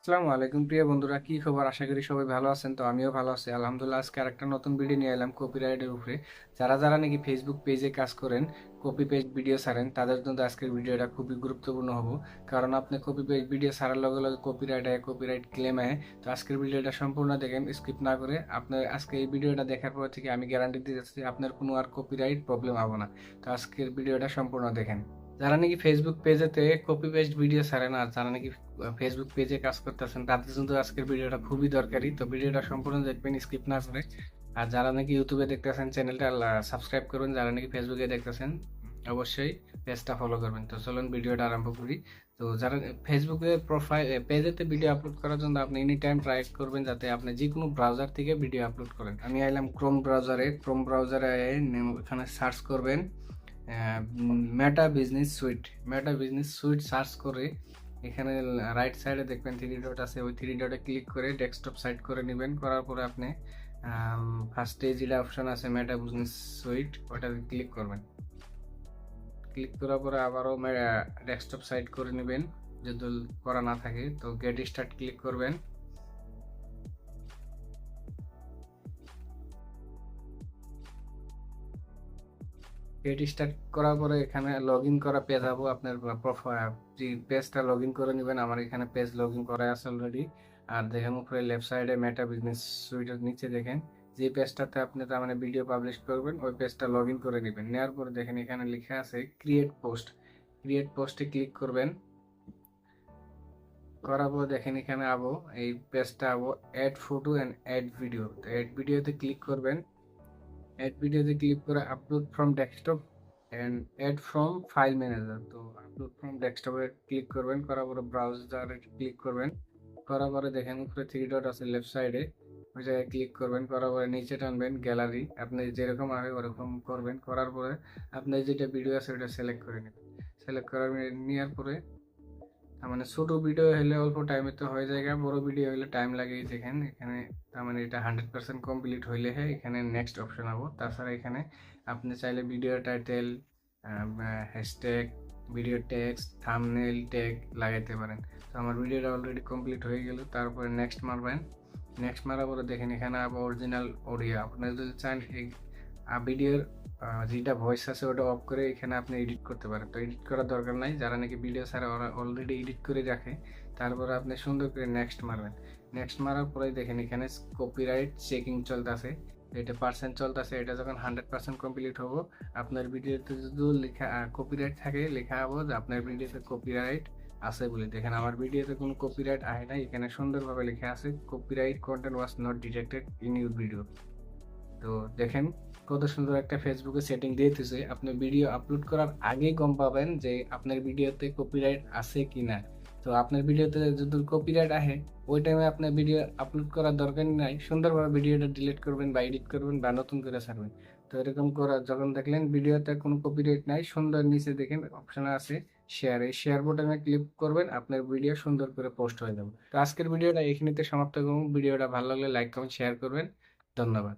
আসসালামু আলাইকুম প্রিয় বন্ধুরা, কি খবর? আশা করি সবাই ভালো আছেন। তো আমিও ভালো আছি আলহামদুলিল্লাহ। আজকে আরেকটা নতুন ভিডিও নিয়ে এলাম কপিরাইটের উপরে। যারা যারা নাকি ফেসবুক পেজে কাজ করেন, কপি পেস্ট ভিডিও ছাড়েন, তাদের জন্য আজকের ভিডিওটা খুবই গুরুত্বপূর্ণ হবো। কারণ আপনি কপি পেস্ট ভিডিও ছাড়ার লগে লগে কপিরাইট ক্লেম হয়। তো আজকের ভিডিওটা সম্পূর্ণ দেখেন, স্কিপ না করে। আপনার আজকে এই ভিডিওটা দেখার পর থেকে আমি গ্যারান্টি দিয়ে যাচ্ছি আপনার কোনো আর কপিরাইট প্রবলেম হবে না। তো আজকের ভিডিওটা সম্পূর্ণ দেখেন। যারা নাকি ফেসবুক পেজেতে কপি পেস্ট ভিডিও ছাড়েন আর যারা নাকি ফেসবুক পেজে কাজ করতেছেন, তাদের কিন্তু আজকের ভিডিওটা খুবই দরকারি। তো ভিডিওটা সম্পূর্ণ দেখবেন, স্কিপ না করে। আর যারা নাকি ইউটিউবে দেখতেছেন, চ্যানেলটা সাবস্ক্রাইব করবেন। যারা নাকি ফেসবুকে দেখতেছেন, অবশ্যই পেজটা ফলো করবেন। তো চলুন ভিডিওটা আরম্ভ করি। তো যারা ফেসবুকে পেজেতে ভিডিও আপলোড করার জন্য আপনি এনি টাইম ট্রাই করবেন যাতে আপনি যে কোনো ব্রাউজার থেকে ভিডিও আপলোড করেন। আমি আইলাম ক্রোম ব্রাউজারে এখানে সার্চ করবেন মেটা বিজনেস সুইট সার্চ করে এখানে রাইট সাইডে দেখবেন থ্রি ডট আছে, ওই থ্রি ডটে ক্লিক করে ডেস্কটপ সাইট করে নেবেন। করার পরে আপনি ফার্স্টে যেটা অপশন আছে মেটা বিজনেস সুইট, ওটাতে ক্লিক করবেন। ক্লিক করার পরে আবারও ডেস্কটপ সাইট করে নেবেন যদি করা না থাকে। তো গেট স্টার্ট ক্লিক করবেন। পেজ স্টার্ট করার পরে এখানে লগ ইন করা পেজ পাবো। আপনার প্রোফাইল যে পেজটা লগ ইন করে নেবেন। আমার এখানে পেজ লগ ইন করা আছে অলরেডি। আর দেখেন উপরে লেফট সাইডে মেটা বিজনেস সুইটের নিচে দেখেন যে পেজটাতে আপনি তার মানে ভিডিও পাবলিশ করবেন, ওই পেজটা লগ ইন করে নেবেন। নেওয়ার পরে দেখেন এখানে লেখা আছে ক্রিয়েট পোস্টে ক্লিক করবেন। করার পর দেখেন এখানে এই পেজটা add photo and add video. তো অ্যাড ভিডিওতে ক্লিক করবেন। অ্যাড ভিডিওতে ক্লিক করে upload from desktop and add from file manager. তো আপলোড ফ্রম ডেস্কটপে ক্লিক করবেন। করার পরে ব্রাউজারে ক্লিক করবেন। করার পরে দেখেন উপরে থ্রি ডট আছে লেফট সাইডে, ওই জায়গায় ক্লিক করবেন। করার পরে নিচে টানবেন গ্যালারি, আপনি যেরকম হবে ওরকম করবেন। করার পরে আপনি যেটা ভিডিও আছে ওটা সিলেক্ট করে নেবেন। সিলেক্ট করে নেওয়ার পরে তার মানে ছোট ভিডিও হলে অল্প টাইমে তো হয়ে যায়, বড় ভিডিও হলে টাইম লাগে। দেখেন এখানে তার মানে এটা 100% কমপ্লিট হইলে এখানে নেক্সট অপশন হবো। তাছাড়া এখানে আপনি চাইলে video title, hashtag, video text, thumbnail tag লাগাইতে পারেন। তো আমার ভিডিওটা অলরেডি কমপ্লিট হয়ে গেল। তারপরে নেক্সট মারবেন। নেক্সট মারার পরে দেখেন এখানে আবার অরিজিনাল অডিও। আপনারা যদি চান এই ভিডিওর যেটা ভয়েস আছে ওটা অফ করে এখানে আপনি এডিট করতে পারেন। তো এডিট করার দরকার নাই, যারা নাকি ভিডিও ছাড়া ওরা অলরেডি এডিট করে রাখে। তারপরে আপনি সুন্দর করে নেক্সট মারবেন। নেক্সট মারার পরে দেখেন এখানে কপিরাইট চেকিং চলতেছে, এটা পার্সেন্ট চলতেছে। এটা যখন 100% কমপ্লিট হবো, আপনার ভিডিওতে যদি লেখা কপিরাইট থাকে, লেখা হবো যে আপনার ভিডিওতে কপিরাইট আছে বলে। দেখেন আমার ভিডিওতে কোনো কপিরাইট আসে নাই, এখানে সুন্দরভাবে লেখা আছে copyright content was not detected in your video. তো দেখেন কত সুন্দর একটা ফেসবুকে সেটিং দিয়ে দিয়েছে। আপনি ভিডিও আপলোড করার আগেই গম পাবেন যে আপনার ভিডিওতে কপিরাইট আছে কিনা। তো আপনার ভিডিওতে যদি কপিরাইট আসে, ওই টাইমে আপনার ভিডিও আপলোড করার দরকার নাই, সুন্দরভাবে ভিডিওটা ডিলিট করবেন বা এডিট করবেন বা নতুন করে ছাড়বেন। তো এরকম করা যখন দেখলেন ভিডিওতে কোনো কপিরাইট নাই, সুন্দর নিচে দেখেন অপশন আছে শেয়ার, এই শেয়ার বোতামে ক্লিক করবেন, আপনার ভিডিও সুন্দর করে পোস্ট হয়ে যাবে। তো আজকের ভিডিওটা এখানেতে সমাপ্ত করুন। ভিডিওটা ভালো লাগলে লাইক কমেন্ট শেয়ার করবেন। ধন্যবাদ।